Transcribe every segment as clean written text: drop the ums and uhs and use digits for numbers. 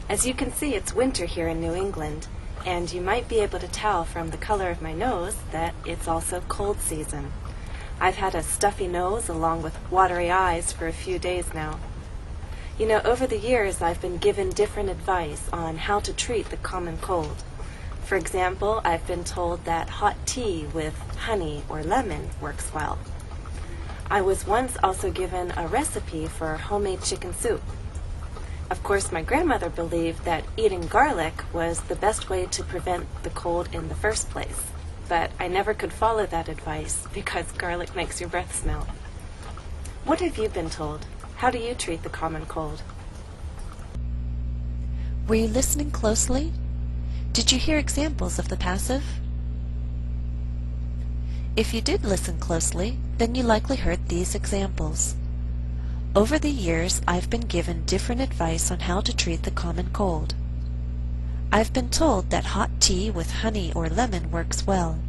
As you can see, it's winter here in New England, and you might be able to tell from the color of my nose that it's also cold season. I've had a stuffy nose along with watery eyes for a few days now. You know, over the years I've been given different advice on how to treat the common cold. For example, I've been told that hot tea with honey or lemon works well. I was once also given a recipe for homemade chicken soup. Of course, my grandmother believed that eating garlic was the best way to prevent the cold in the first place, but I never could follow that advice because garlic makes your breath smell. What have you been told? How do you treat the common cold? Were you listening closely? Did you hear examples of the passive? If you did listen closely, then you likely heard these examples. Over the years, I've been given different advice on how to treat the common cold. I've been told that hot tea with honey or lemon works well.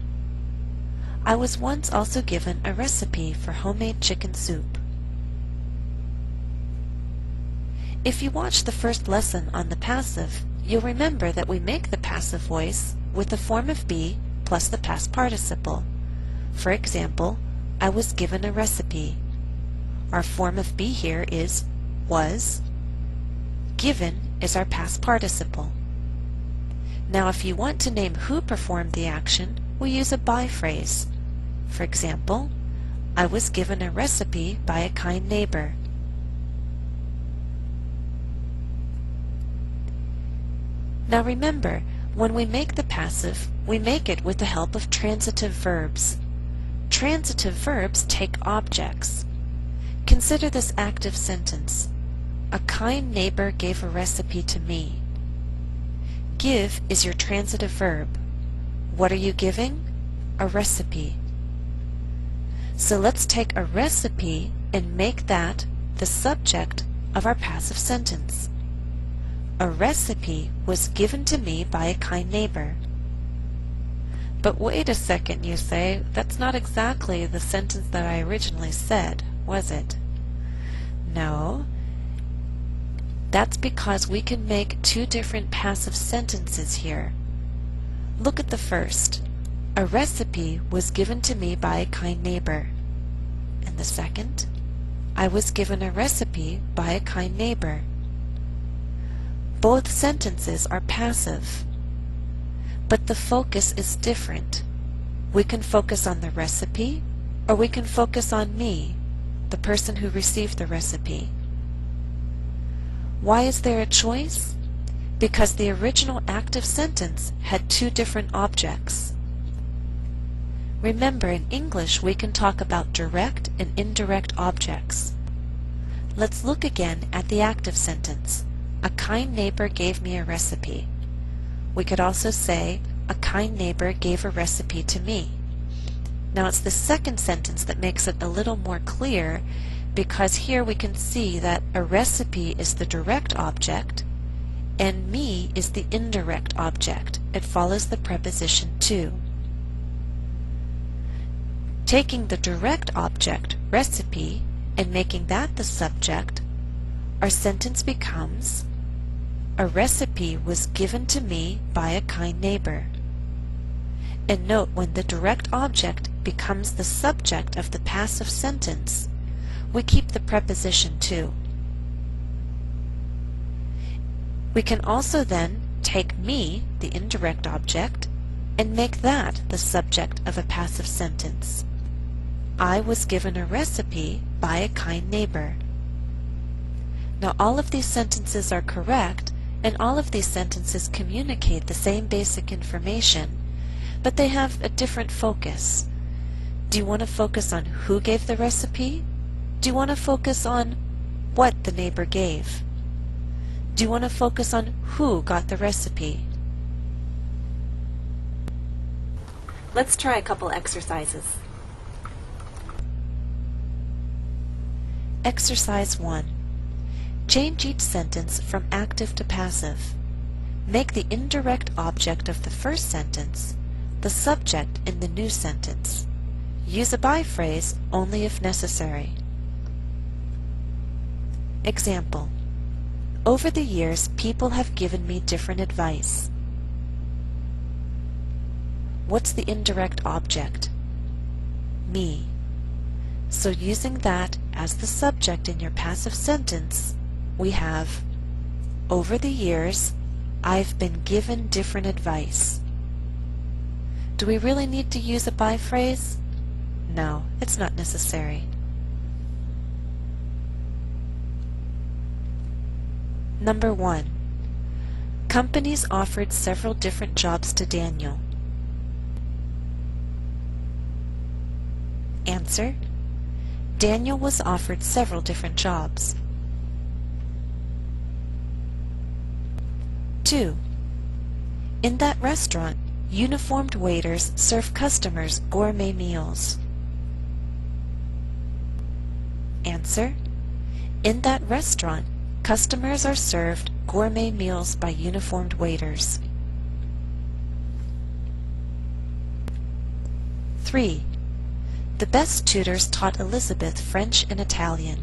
I was once also given a recipe for homemade chicken soup. If you watch the first lesson on the passive, you'll remember that we make the passive voice with the form of be plus the past participle. For example, I was given a recipe. Our form of be here is was. Given is our past participle. Now if you want to name who performed the action, we use a by phrase. For example, I was given a recipe by a kind neighbor. Now remember, when we make the passive, we make it with the help of transitive verbs. Transitive verbs take objects. Consider this active sentence. A kind neighbor gave a recipe to me. Give is your transitive verb. What are you giving? A recipe. So let's take a recipe and make that the subject of our passive sentence. A recipe was given to me by a kind neighbor. But wait a second, you say, that's not exactly the sentence that I originally said, was it? No. That's because we can make two different passive sentences here. Look at the first. A recipe was given to me by a kind neighbor. And the second, I was given a recipe by a kind neighbor. Both sentences are passive, but the focus is different. We can focus on the recipe, or we can focus on me, the person who received the recipe. Why is there a choice? Because the original active sentence had two different objects. Remember, in English we can talk about direct and indirect objects. Let's look again at the active sentence. A kind neighbor gave me a recipe. We could also say, a kind neighbor gave a recipe to me. Now it's the second sentence that makes it a little more clear, because here we can see that a recipe is the direct object and me is the indirect object. It follows the preposition to. Taking the direct object, recipe, and making that the subject, our sentence becomes, a recipe was given to me by a kind neighbor. And note, when the direct object becomes the subject of the passive sentence, we keep the preposition to. We can also then take me, the indirect object, and make that the subject of a passive sentence. I was given a recipe by a kind neighbor. Now all of these sentences are correct, and all of these sentences communicate the same basic information, but they have a different focus. Do you want to focus on who gave the recipe? Do you want to focus on what the neighbor gave? Do you want to focus on who got the recipe? Let's try a couple exercises. Exercise 1. Change each sentence from active to passive. Make the indirect object of the first sentence the subject in the new sentence. Use a by phrase only if necessary. Example. Over the years, people have given me different advice. What's the indirect object? Me. So using that as the subject in your passive sentence, we have, over the years, I've been given different advice. Do we really need to use a by phrase? No, it's not necessary. Number 1. Companies offered several different jobs to Daniel. Answer: Daniel was offered several different jobs. 2. In that restaurant, uniformed waiters serve customers gourmet meals. Answer: In that restaurant, customers are served gourmet meals by uniformed waiters. 3. The best tutors taught Elizabeth French and Italian.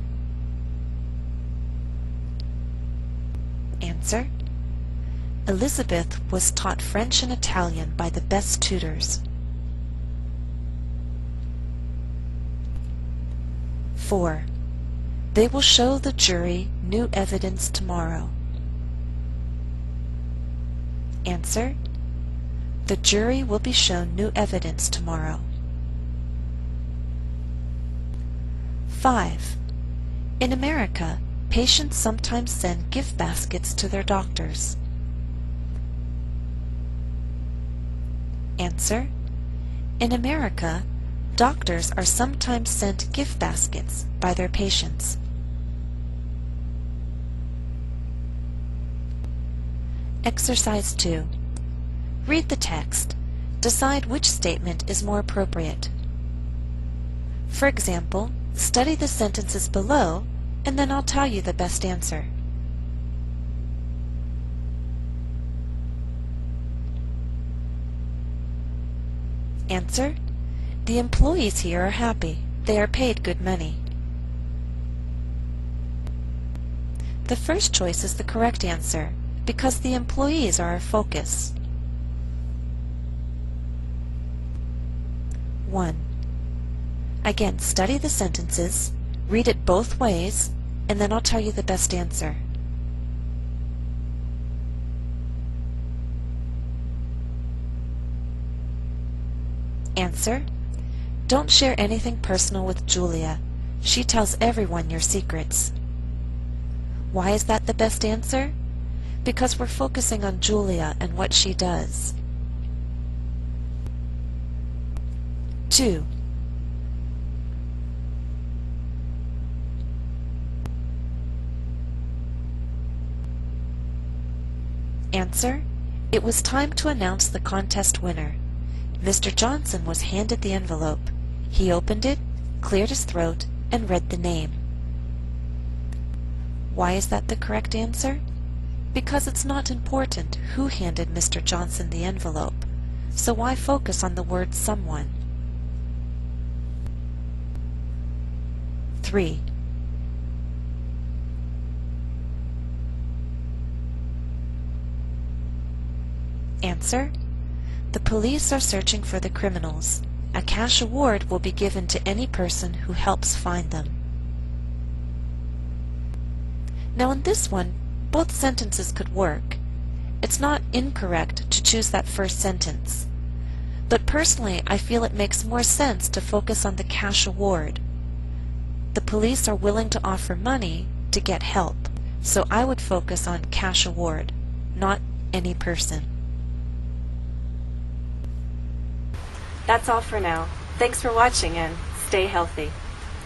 Answer: Elizabeth was taught French and Italian by the best tutors. 4. They will show the jury new evidence tomorrow. Answer: The jury will be shown new evidence tomorrow. 5. In America, patients sometimes send gift baskets to their doctors. Answer: In America, doctors are sometimes sent gift baskets by their patients. Exercise 2. Read the text. Decide which statement is more appropriate. For example, study the sentences below, and then I'll tell you the best answer. Answer: The employees here are happy. They are paid good money. The first choice is the correct answer, because the employees are our focus. 1. Again, study the sentences, read it both ways, and then I'll tell you the best answer. Answer: Don't share anything personal with Julia. She tells everyone your secrets. Why is that the best answer? Because we're focusing on Julia and what she does. 2. Answer: It was time to announce the contest winner. Mr. Johnson was handed the envelope. He opened it, cleared his throat, and read the name. Why is that the correct answer? Because it's not important who handed Mr. Johnson the envelope, so why focus on the word someone? 3. Answer: The police are searching for the criminals. A cash award will be given to any person who helps find them. Now in this one, both sentences could work. It's not incorrect to choose that first sentence. But personally, I feel it makes more sense to focus on the cash award. The police are willing to offer money to get help, so I would focus on cash award, not any person. That's all for now. Thanks for watching and stay healthy.